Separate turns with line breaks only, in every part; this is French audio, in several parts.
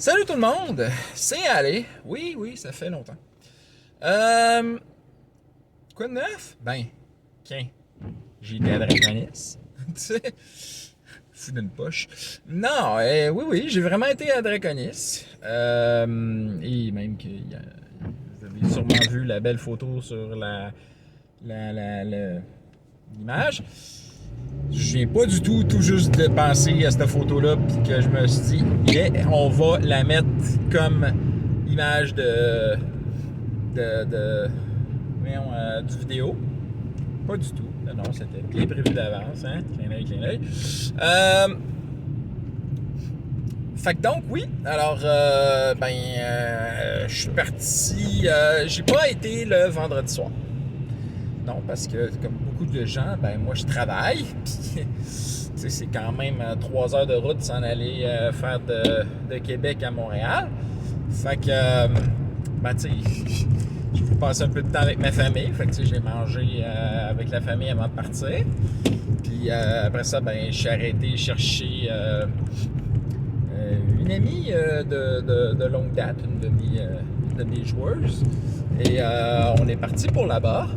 Salut tout le monde, c'est Ali. Oui, oui, ça fait longtemps. Quoi de neuf? Ben, tiens, j'ai été à Draconis. Tu sais, fou d'une poche. Non, oui, oui, j'ai vraiment été à Draconis. Et même que vous avez sûrement vu la belle photo sur l'image. Je viens pas du tout juste de penser à cette photo-là, puis que je me suis dit, on va la mettre comme image de voyons, du vidéo. Pas du tout. Non, c'était bien prévu d'avance, hein? Clin d'œil, clin d'œil. Fait que donc, oui. Alors, je suis parti. J'ai pas été le vendredi soir. Non, parce que comme beaucoup de gens, ben moi je travaille, puis c'est quand même 3 heures de route s'en aller faire de Québec à Montréal. Fait que, ben tu sais, je veux passer un peu de temps avec ma famille. Fait que j'ai mangé avec la famille avant de partir. Puis après ça, ben je suis arrêté chercher une amie de longue date, une de mes joueuses. Et on est parti pour là-bas.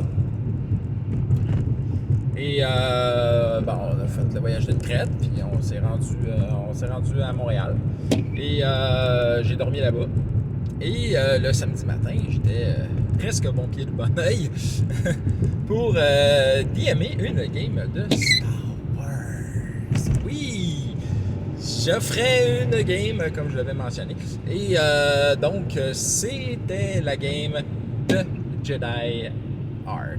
Et on a fait le voyage d'une traite, puis on s'est rendu à Montréal. Et j'ai dormi là-bas. Et le samedi matin, j'étais presque au bon pied de bon oeil pour DMer une game de Star Wars. Oui! Je ferai une game, comme je l'avais mentionné. Et donc, c'était la game de Jedi Art.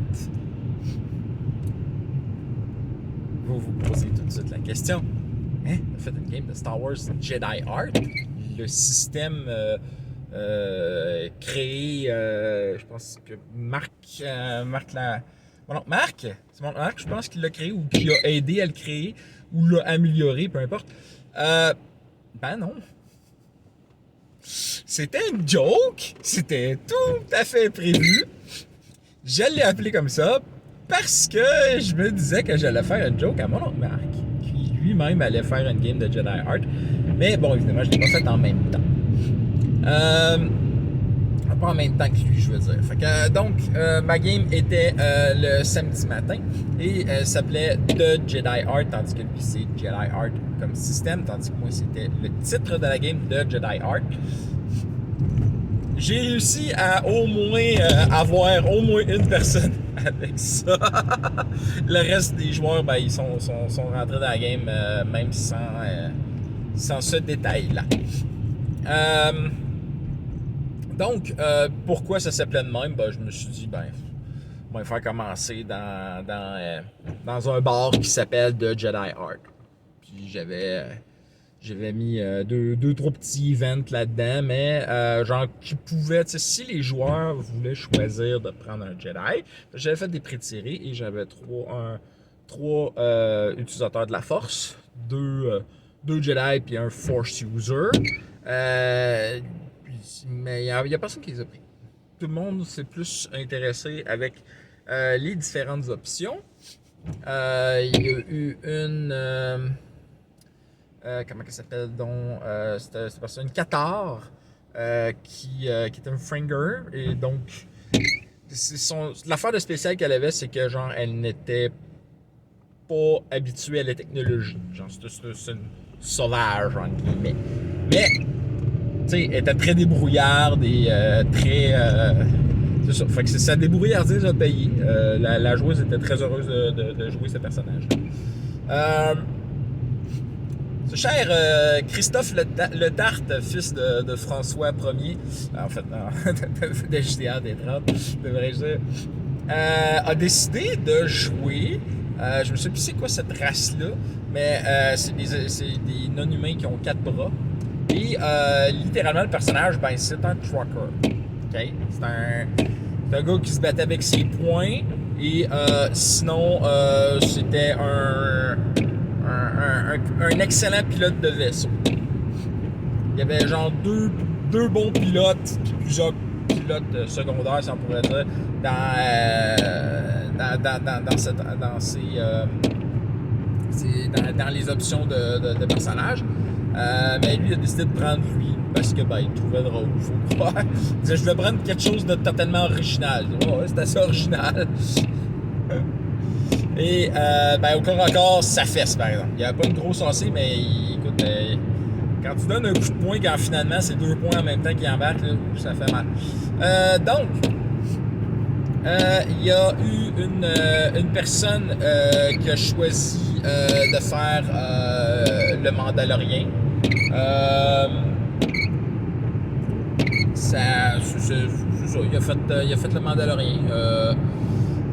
Vous vous posez tout de suite la question. Hein? On a fait une game de Star Wars Jedi Art. Le système créé, je pense que Marc c'est mon Marc, je pense qu'il l'a créé ou qu'il a aidé à le créer ou l'a amélioré, peu importe. Ben non. C'était une joke. C'était tout à fait prévu. Je l'ai appelé comme ça parce que je me disais que j'allais faire une joke à mon oncle Marc, qui lui-même allait faire une game de Jedi Art. Mais bon, évidemment, je ne l'ai pas fait en même temps. Pas en même temps que lui, je veux dire. Fait que, donc, ma game était le samedi matin et s'appelait The Jedi Art, tandis que lui, c'est Jedi Art comme système, tandis que moi, c'était le titre de la game de Jedi Art. J'ai réussi à au moins avoir au moins une personne avec ça. Le reste des joueurs, ben, ils sont rentrés dans la game même sans ce détail-là. Donc, pourquoi ça s'appelait de même? Ben, je me suis dit, ben, on va faire commencer dans un bar qui s'appelle The Jedi Art. Puis j'avais mis deux, trois petits events là-dedans, mais genre qui pouvaient, tu sais, si les joueurs voulaient choisir de prendre un Jedi, j'avais fait des pré-tirés et j'avais trois utilisateurs de la Force, deux Jedi puis un Force User. Mais il n'y a personne qui les a pris. Tout le monde s'est plus intéressé avec les différentes options. Il y a eu une... comment elle s'appelle donc? Cette personne, Qatar, qui est un Fringer. Et donc, l'affaire de spécial qu'elle avait, c'est que genre, elle n'était pas habituée à la technologie. Genre, c'est une sauvage, entre guillemets. Mais, tu sais, elle était très débrouillarde et très... c'est ça. Fait que ça débrouillardise notre pays. La joueuse était très heureuse de jouer ce personnage. Ce cher Christophe Le Tarte, fils de François Ier, en fait, non, de JDR des 30, devrais-je dire, a décidé de jouer. Je me souviens plus c'est quoi cette race-là, mais c'est des non-humains qui ont 4 bras. Et littéralement, le personnage, ben, c'est un trucker. Okay? C'est un gars qui se battait avec ses poings. Et sinon, c'était un excellent pilote de vaisseau. Il y avait genre deux bons pilotes, puis plusieurs pilotes secondaires, si on pourrait dire, dans les options de personnages. Mais lui, il a décidé de prendre lui parce que il trouvait drôle, faut croire. Il disait, je vais prendre quelque chose de totalement original. Ouais, c'est assez original. Et au corps à corps, ça fesse par exemple. Il n'y a pas une grosse AC, mais écoute, quand tu donnes un coup de poing, quand finalement c'est 2 points en même temps qui embarquent, là, ça fait mal. Donc, il y a eu une personne qui a choisi de faire le Mandalorien. C'est ça, il a fait le Mandalorien.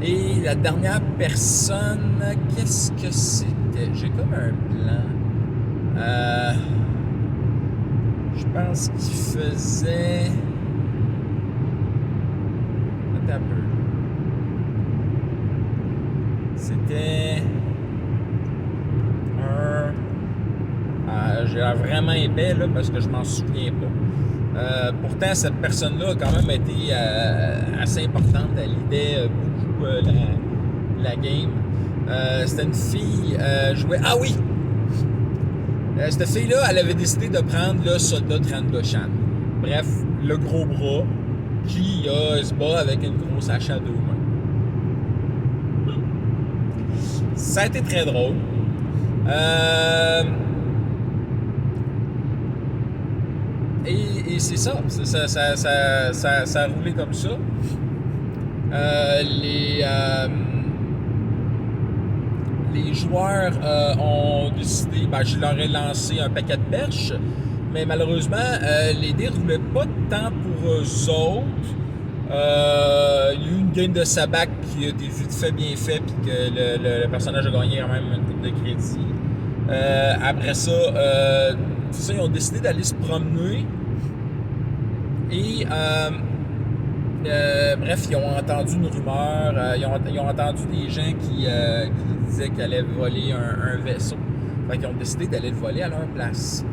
Et la dernière personne, qu'est-ce que c'était? J'ai comme un plan. Je pense qu'il faisait... Attends un peu. C'était... j'ai l'air vraiment épais là, parce que je m'en souviens pas. Pourtant, cette personne-là a quand même été assez importante. Elle aidait beaucoup la game. C'était une fille jouait... Ah oui! Cette fille-là, elle avait décidé de prendre le soldat Trandoshan. Bref, le gros bras qui se bat avec une grosse hache à 2 mains. Ça a été très drôle. Et c'est ça. Ça a roulé comme ça. Les joueurs ont décidé, je leur ai lancé un paquet de perches, mais malheureusement, les dés ne roulaient pas tant pour eux autres. Il y a eu une game de sabac qui a été vite fait, bien fait, puis que le personnage a gagné quand même une coupe de crédit. Après ça, ils ont décidé d'aller se promener. Et bref, ils ont entendu une rumeur, ils ont entendu des gens qui disaient qu'ils allaient voler un vaisseau. Fait qu'ils ont décidé d'aller le voler à leur place.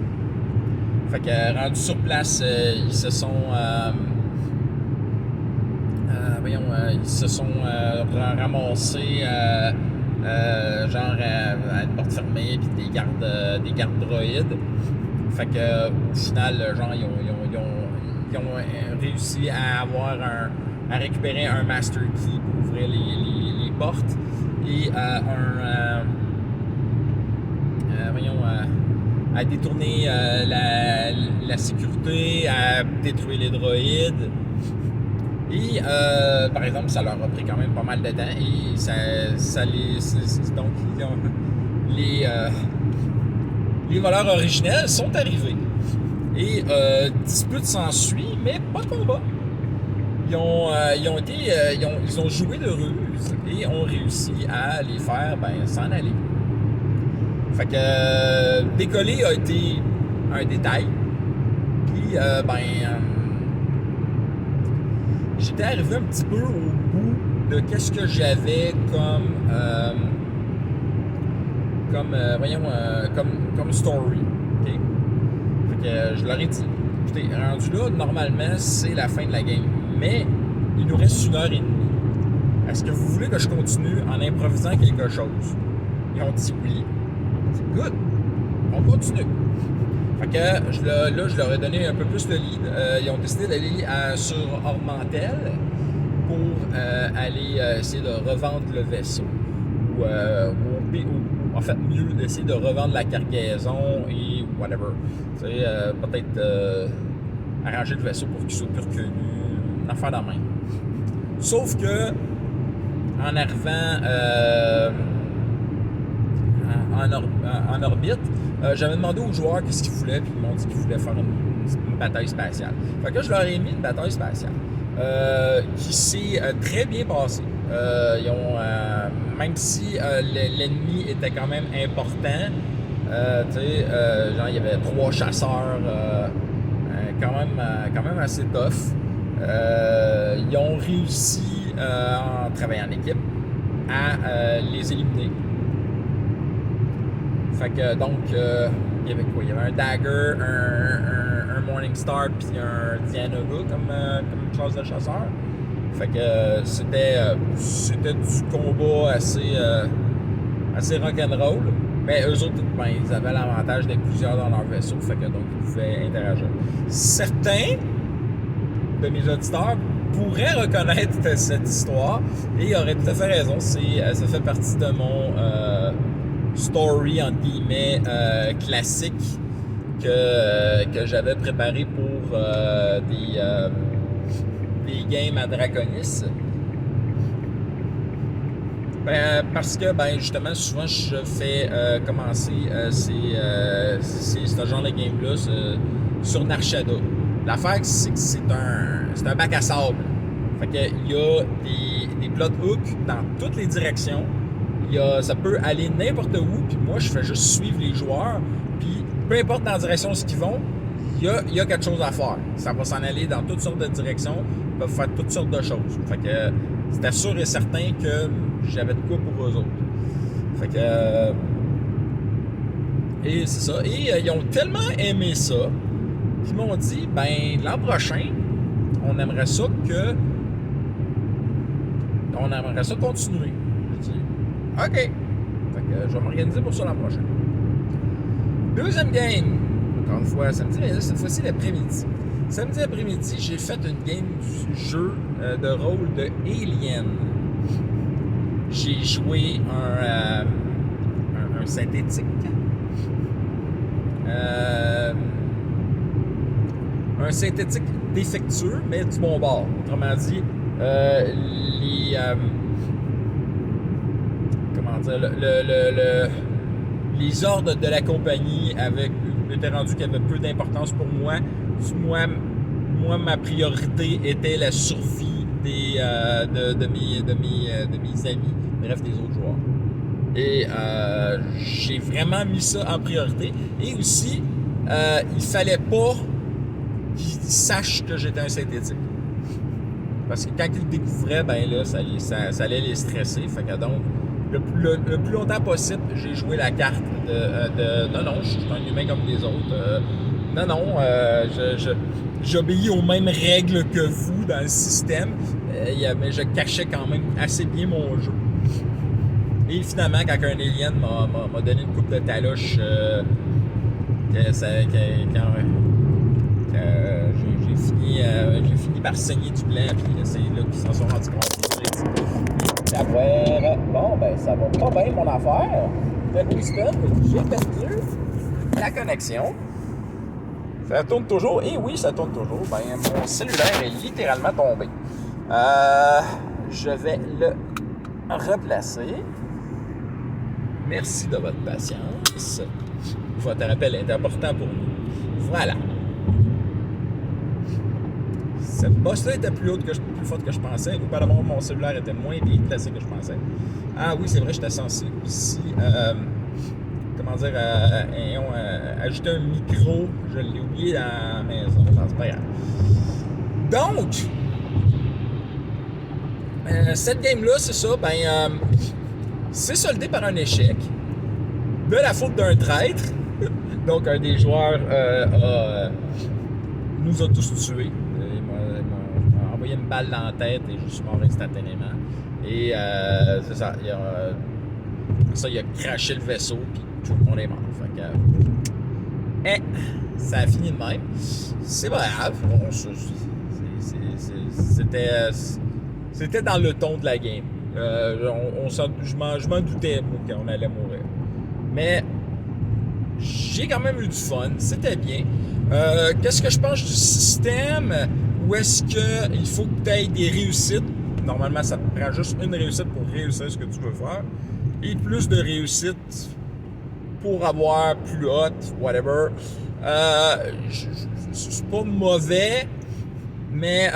Fait que rendus sur place, ils se sont ramassés genre à une porte fermée puis des gardes droïdes. Fait que au final, genre ils ont réussi à récupérer un master key pour ouvrir les portes et à détourner la sécurité, à détruire les droïdes. Et par exemple, ça leur a pris quand même pas mal de temps et donc les voleurs originels sont arrivés. Et dispute s'ensuit, mais pas de combat. Ils ont joué de ruse et ont réussi à les faire s'en aller. Fait que décoller a été un détail. Puis j'étais arrivé un petit peu au bout de qu'est-ce que j'avais comme story. Okay? Fait que je leur ai dit, écoutez, rendu là, normalement, c'est la fin de la game. Mais il nous reste 1h30. Est-ce que vous voulez que je continue en improvisant quelque chose? Ils ont dit oui. C'est good. On continue. Fait que je leur ai donné un peu plus de lead. Ils ont décidé d'aller sur Ormantel pour aller essayer de revendre le vaisseau. Ou en fait, mieux d'essayer de revendre la cargaison et whatever. Tu sais, peut-être arranger le vaisseau pour qu'il soit plus reconnu. Une affaire dans la main. Sauf que, en arrivant en orbite, j'avais demandé aux joueurs qu'est-ce qu'ils voulaient, puis ils m'ont dit qu'ils voulaient faire une bataille spatiale. Fait que je leur ai mis une bataille spatiale qui s'est très bien passée. Même si l'ennemi était quand même important, genre il y avait 3 chasseurs quand même assez tough. Ils ont réussi en travaillant en équipe à les éliminer. Fait que donc, il y avait quoi? Il y avait un Dagger, un Morningstar, puis un Dianoga comme classe de chasseur. Fait que c'était du combat assez rock'n'roll. Mais eux autres, ben, ils avaient l'avantage d'être plusieurs dans leur vaisseau, fait que donc ils pouvaient interagir. Certains de mes auditeurs pourraient reconnaître cette histoire et ils auraient tout à fait raison. Ça fait partie de mon story, entre guillemets, classique que j'avais préparé pour des games à Draconis. Ben, parce que, ben, justement, souvent, je fais commencer ce genre de game-là sur Narshada. L'affaire, c'est que c'est un bac à sable. Fait qu'il y a des plot hooks dans toutes les directions. Ça peut aller n'importe où, puis moi, je fais juste suivre les joueurs, puis peu importe dans la direction où ils vont, il y a quelque chose à faire. Ça va s'en aller dans toutes sortes de directions, ils peuvent faire toutes sortes de choses. Fait que c'était sûr et certain que j'avais de quoi pour eux autres. Fait que... et c'est ça. Et ils ont tellement aimé ça qu'ils m'ont dit, ben, l'an prochain, on aimerait ça continuer. J'ai dit, OK. Fait que je vais m'organiser pour ça l'an prochain. Deuxième game. Encore une fois, samedi, mais là, cette fois-ci l'après-midi. Samedi après-midi, j'ai fait une game du jeu de rôle de Alien. J'ai joué un synthétique. Un synthétique défectueux, mais du bon bord. Autrement dit, comment dire, les ordres de la compagnie étaient rendus qu'il y avait peu d'importance pour moi. Moi, ma priorité était la survie de mes amis, bref, des autres joueurs. Et j'ai vraiment mis ça en priorité. Et aussi, il fallait pas qu'ils sachent que j'étais un synthétique. Parce que quand ils le découvraient, ben là, ça allait les stresser. Fait que donc, le plus longtemps possible, j'ai joué la carte de non, je suis un humain comme les autres. J'obéis aux mêmes règles que vous dans le système, mais je cachais quand même assez bien mon jeu. Et finalement, quand un alien m'a donné une coupe de taloche, j'ai fini par saigner du blanc, puis c'est là qu'ils s'en sont rendus compte. Bon, ben ça va pas bien mon affaire. Houston, j'ai perdu la connexion. Ça tourne toujours. Et oui, ça tourne toujours. Ben, mon cellulaire est littéralement tombé. Je vais le replacer. Merci de votre patience. Votre appel est important pour nous. Voilà. Cette bosse-là était plus forte que je pensais. Ou par d'abord, mon cellulaire était moins bien placé que je pensais. Ah oui, c'est vrai, j'étais censé aussi... ajouter un micro. Je l'ai oublié à la maison. Non, c'est pas grave. Donc, cette game-là, c'est ça, c'est soldé par un échec de la faute d'un traître. Donc, un des joueurs nous a tous tués. Il m'a envoyé une balle dans la tête et je suis mort instantanément. Et c'est ça, il a craché le vaisseau, puis tout le monde est mort. Fait que, ça a fini de même. C'est pas grave. Bon, c'était dans le ton de la game. Je m'en doutais, moi, qu'on allait mourir. Mais j'ai quand même eu du fun. C'était bien. Qu'est-ce que je pense du système? Ou est-ce qu'il faut que tu aies des réussites? Normalement, ça te prend juste une réussite pour réussir ce que tu veux faire. Et plus de réussites pour avoir plus haute, whatever. C'est pas mauvais, mais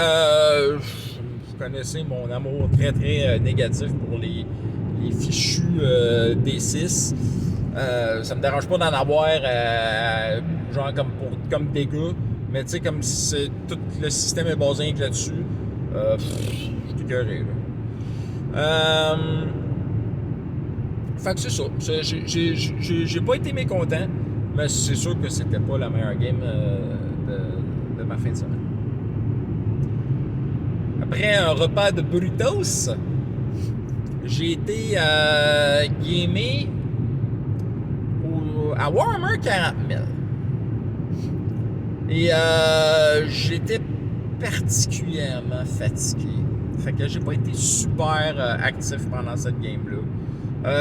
vous connaissez mon amour très très négatif pour les fichus D6. Ça me dérange pas d'en avoir genre comme dégâts, mais tu sais, comme si tout le système est basé là-dessus, je suis écœuré, là. Fait que c'est ça. J'ai pas été mécontent, mais c'est sûr que c'était pas la meilleure game de ma fin de semaine. Après un repas de burritos, j'ai été gamer à Warhammer 40 000. Et j'étais particulièrement fatigué. Fait que j'ai pas été super actif pendant cette game-là.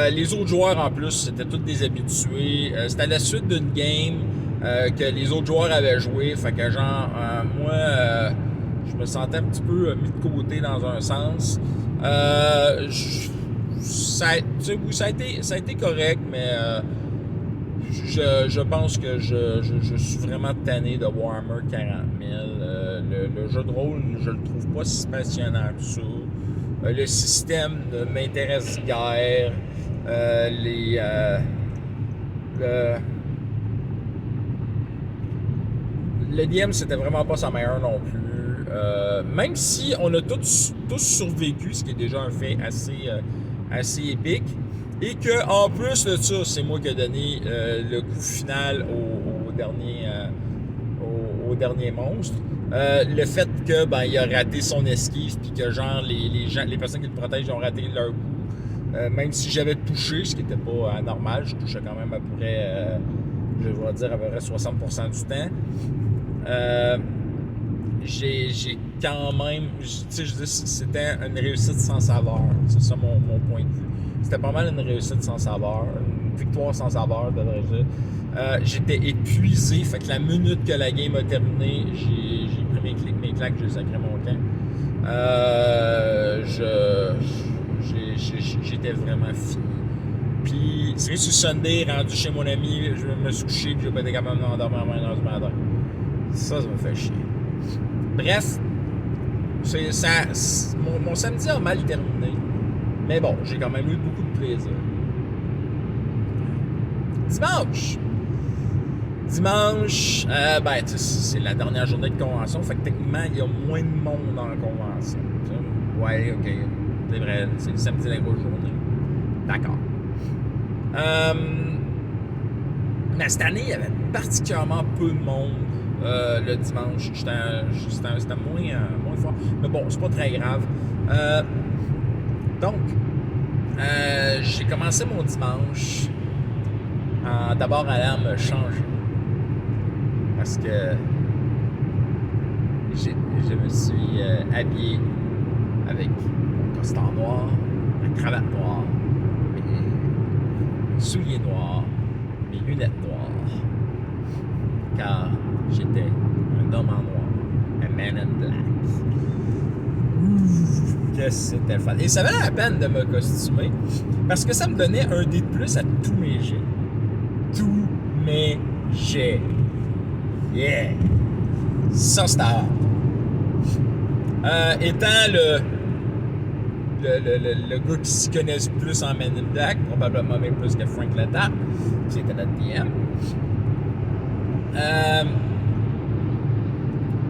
Les autres joueurs, en plus, c'était tous des habitués. C'était la suite d'une game que les autres joueurs avaient joué. Fait que genre, moi, je me sentais un petit peu mis de côté dans un sens. Ça a été correct, mais je pense que je suis vraiment tanné de Warhammer 40 000. Le jeu de rôle, je le trouve pas si passionnant que ça. Le système ne m'intéresse guère. Le DM, c'était vraiment pas sa meilleure non plus. Même si on a tous survécu, ce qui est déjà un fait assez épique, et que en plus de ça, c'est moi qui ai donné le coup final au dernier monstre. Le fait que il a raté son esquive, puis que genre les personnes qui le protègent ont raté leur coup. Même si j'avais touché, ce qui n'était pas anormal, je touchais quand même à peu près, je vais dire à peu près 60% du temps. J'ai quand même, tu sais, je dis, c'était une réussite sans saveur. C'est ça mon point de vue. C'était pas mal une réussite sans saveur, une victoire sans saveur, devrais-je dire. J'étais épuisé, fait que la minute que la game a terminé, j'ai pris mes claques, j'ai sacré mon camp. J'étais vraiment fini. Puis, c'est sur Sunday, rendu chez mon ami, je me suis couché, puis j'ai pas été capable de m'endormir à 1h du matin. Ça me fait chier. Bref, mon samedi a mal terminé. Mais bon, j'ai quand même eu beaucoup de plaisir. Dimanche, c'est la dernière journée de convention, fait que techniquement, il y a moins de monde dans la convention. Ouais, ok, c'est vrai, c'est le samedi la grosse journée. D'accord. Mais cette année, il y avait particulièrement peu de monde le dimanche. C'était moins fort. Mais bon, c'est pas très grave. Donc, j'ai commencé mon dimanche en d'abord allant me changer. Parce que je me suis habillé avec mon costard noir, ma cravate noire, mes souliers noirs, mes lunettes noires. Car j'étais un homme en noir, un man in black. Que c'était fun. Et ça valait la peine de me costumer parce que ça me donnait un dé de plus à tous mes jets. Tous mes jets. Yeah! Ça, c'était hard. Étant le gars qui s'y connaît plus en Man in Black, probablement même plus que Frank Letap, qui était notre DM.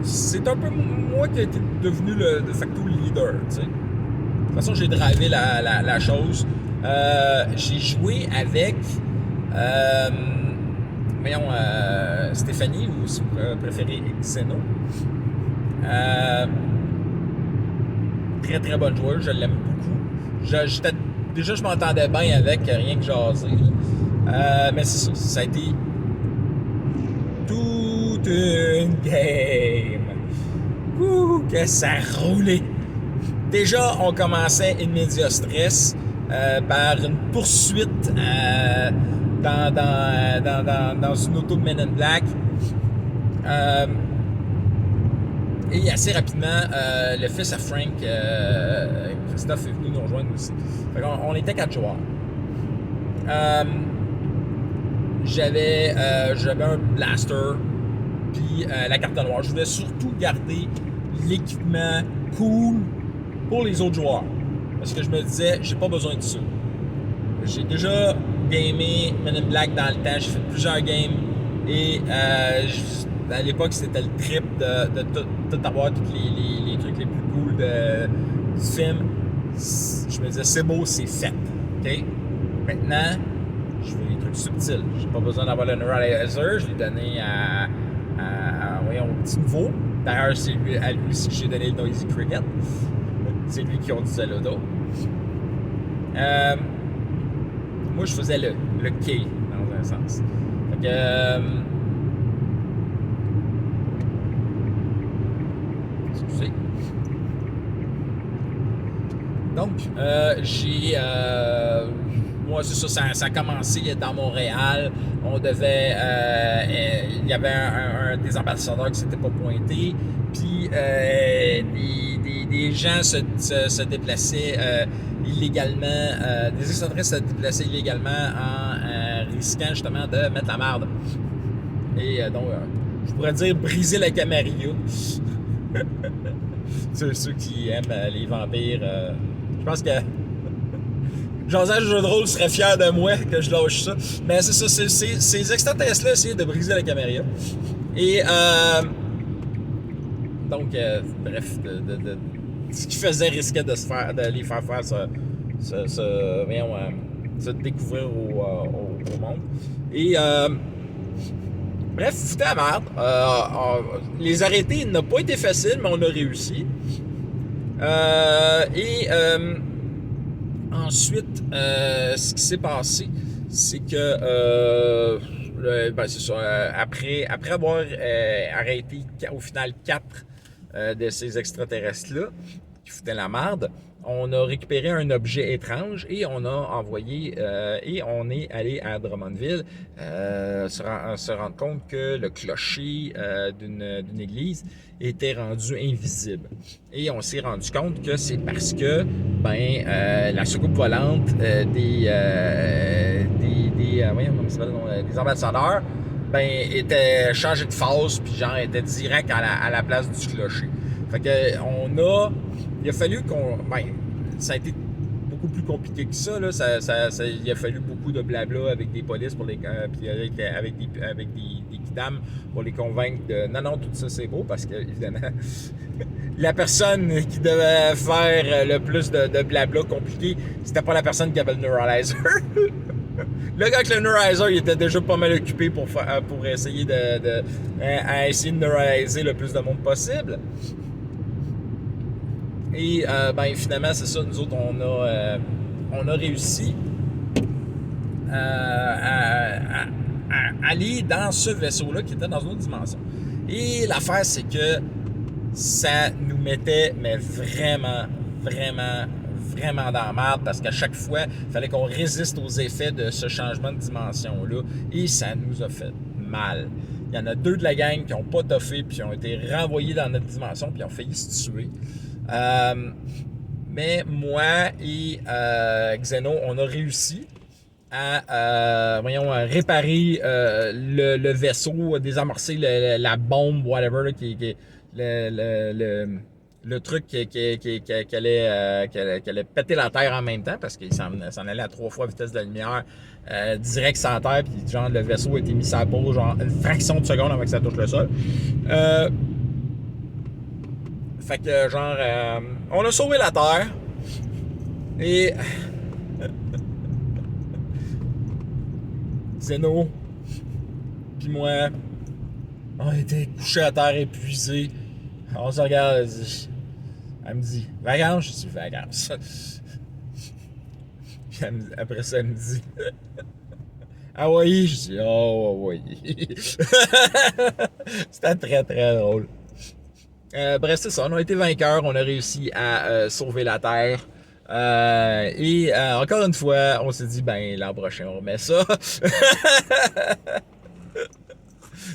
C'est un peu moi qui ai été devenu de facto le leader, tu sais. De toute façon, j'ai drivé la chose. J'ai joué avec Stéphanie, ou si vous préférez Xeno. Très très bonne joueuse, je l'aime beaucoup. Déjà, je m'entendais bien avec, rien que jaser. Mais c'est ça, ça a été toute une game. Ouh, que ça roulait. Déjà, on commençait in media stress par une poursuite dans une auto de Men in Black. Et assez rapidement, le fils à Frank, Christophe, est venu nous rejoindre aussi. Fait on était 4 joueurs. J'avais un blaster, puis la carte noire. Je voulais surtout garder l'équipement cool pour les autres joueurs. Parce que je me disais, j'ai pas besoin de ça. J'ai déjà gamé Men in Black dans le temps, j'ai fait plusieurs games. Et à l'époque, c'était le trip de tout avoir tous les trucs les plus cool du film. Je me disais, c'est beau, c'est fait. OK? Maintenant, je veux les trucs subtils. J'ai pas besoin d'avoir le Neuralizer. Je l'ai donné au petit nouveau. D'ailleurs, c'est à lui aussi que j'ai donné le Noisy Cricket. C'est lui qui conduisait l'auto. Moi, je faisais le K, dans un sens. que... excusez. Donc, moi, c'est ça a commencé dans Montréal. On devait... il y avait des ambassadeurs qui s'étaient pas pointés. Puis, des gens se déplaçaient illégalement. Des extraterrestres se déplaçaient illégalement en risquant justement de mettre la merde. Et donc, je pourrais dire briser la Camarilla. Ceux qui aiment les vampires, je pense que Jean-Jacques Jeu de rôle serait fier de moi que je lâche ça. Mais c'est ça, ces extraterrestres-là essayaient de briser la Camarilla. Et donc, bref, ce qui faisait risquer de les faire se découvrir au monde. Et bref, foutait la merde. Les arrêter n'a pas été facile, mais on a réussi. Ensuite, ce qui s'est passé, c'est que c'est ça, après avoir arrêté au final 4 de ces extraterrestres-là, qui foutaient la merde, on a récupéré un objet étrange et on a envoyé et on est allé à Drummondville se rendre compte que le clocher d'une église était rendu invisible. Et on s'est rendu compte que c'est parce que la soucoupe volante des ambassadeurs était changée de phase puis genre était direct à la place du clocher. Fait que il a fallu ça a été beaucoup plus compliqué que ça, là. Il a fallu beaucoup de blabla avec des polices puis avec des kidams pour les convaincre de non, tout ça c'est beau parce que évidemment la personne qui devait faire le plus de blabla compliqué, c'était pas la personne qui avait le neuralizer. Le gars avec le neuralizer, il était déjà pas mal occupé pour essayer de neuraliser le plus de monde possible. Et finalement, c'est ça, nous autres, on a réussi à aller dans ce vaisseau-là qui était dans une autre dimension. Et l'affaire, c'est que ça nous mettait vraiment dans la merde parce qu'à chaque fois, il fallait qu'on résiste aux effets de ce changement de dimension-là et ça nous a fait mal. Il y en a 2 de la gang qui n'ont pas toffé puis ont été renvoyés dans notre dimension puis ont failli se tuer. Mais moi et Xeno, on a réussi à réparer le vaisseau, désamorcer la bombe, whatever, là, qui le truc qui allait péter la Terre en même temps parce qu'il s'en allait à 3 fois la vitesse de la lumière direct sur la Terre, puis genre le vaisseau a été mis sur la pause genre une fraction de seconde avant que ça touche le sol. Fait que genre on a sauvé la Terre et Zeno puis moi on était couchés à terre épuisés. On se regarde, elle me dit vacances, je dis vacances. Puis après ça elle me dit Hawaii, je dis oh Hawaii. C'était très drôle. Bref, c'est ça, on a été vainqueurs, on a réussi à sauver la Terre. Et encore une fois, on s'est dit, l'an prochain, on remet ça.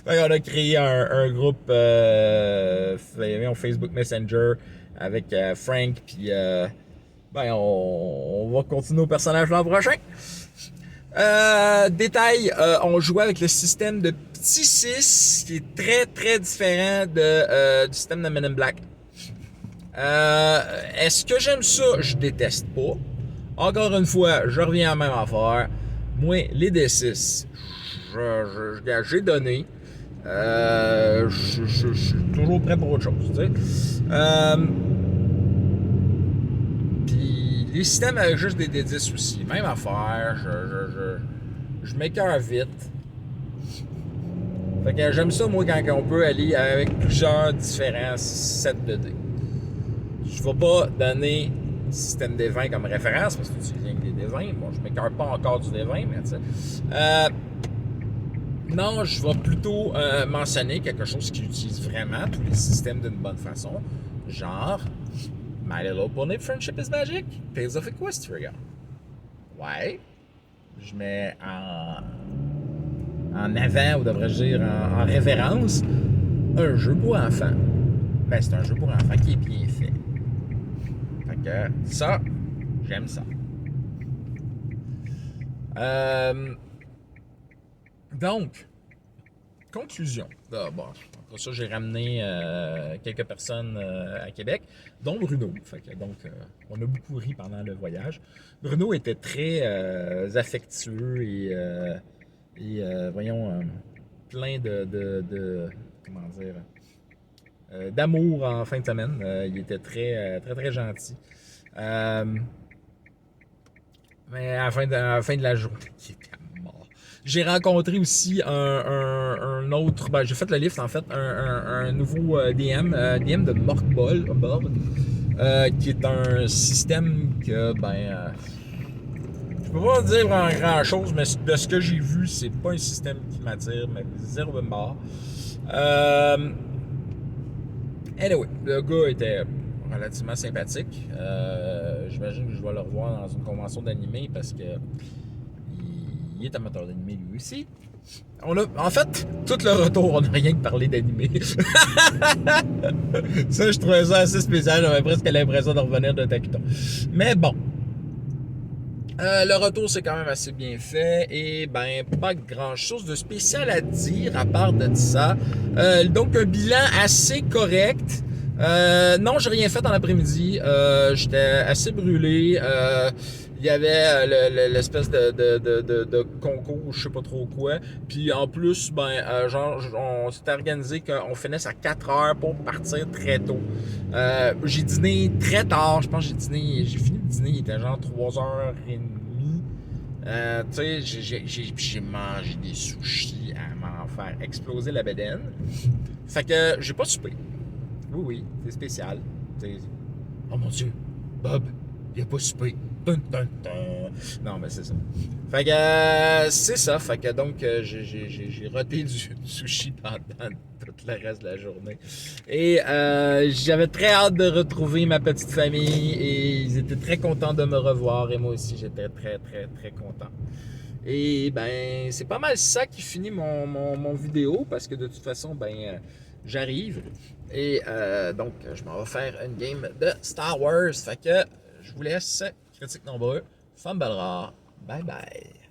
On a créé un groupe Facebook Messenger avec Frank, puis on va continuer au personnage l'an prochain. Détail, on jouait avec le système de Petit 6 qui est très différent du système de Men in Black. Est-ce que j'aime ça? Je déteste pas. Encore une fois, je reviens à la même affaire. Moi, les D6, j'ai donné. Je suis toujours prêt pour autre chose, tu sais. Puis les systèmes avec juste des D10 aussi, même affaire. Je m'écœure vite. Fait que j'aime ça, moi, quand on peut aller avec plusieurs différents sets de dés. Je ne vais pas donner le système des 20 comme référence parce que tu viens que des D20. Bon, je ne m'écarte pas encore du D20, mais tu sais. Non, je vais plutôt mentionner quelque chose qui utilise vraiment tous les systèmes d'une bonne façon. Genre, My Little Pony Friendship is Magic, Tales of Equestria. Ouais. Je mets en avant, ou devrais-je dire en révérence, un jeu pour enfants. Ben, c'est un jeu pour enfants qui est bien fait. Fait que ça, j'aime ça. Donc, conclusion. Bon, après ça, j'ai ramené quelques personnes à Québec, dont Bruno. Fait que, donc, on a beaucoup ri pendant le voyage. Bruno était très affectueux et voyons, plein de comment dire, d'amour en fin de semaine. Il était très gentil. Mais à la fin de la journée, il était mort. J'ai rencontré aussi un autre. Ben, j'ai fait le lift en fait, un nouveau DM de Morkball, qui est un système que, je peux pas dire grand chose, mais de ce que j'ai vu, c'est pas un système qui m'attire, mais zéro de mort. Anyway, le gars était relativement sympathique. J'imagine que je vais le revoir dans une convention d'animé parce que il est amateur d'animé lui aussi. En fait, tout le retour, on n'a rien que parlé d'animé. Ça, je trouvais ça assez spécial. J'avais presque l'impression de revenir de Takuton. Mais bon. Le retour, c'est quand même assez bien fait. Et pas grand chose de spécial à dire à part de ça. Donc, un bilan assez correct. Non, j'ai rien fait dans l'après-midi. J'étais assez brûlé. Il y avait l'espèce de concours, je sais pas trop quoi. Puis en plus, on s'était organisé qu'on finisse à 4 heures pour partir très tôt. J'ai dîné très tard. Je pense que j'ai fini de dîner, il était genre 3h30. Tu sais, j'ai mangé des sushis à m'en faire exploser la bedaine. Fait que j'ai pas soupé. Oui, c'est spécial. T'sais, oh mon Dieu, Bob, il a pas soupé. Dun, dun, dun. Non, mais c'est ça. Fait que c'est ça. Fait que donc, j'ai roté du sushi pendant tout le reste de la journée. Et j'avais très hâte de retrouver ma petite famille. Et ils étaient très contents de me revoir. Et moi aussi, j'étais très content. Et c'est pas mal ça qui finit mon vidéo. Parce que de toute façon, j'arrive. Et donc, je m'en vais faire une game de Star Wars. Fait que je vous laisse. Critique nombreux. Fumble rare. Bye bye.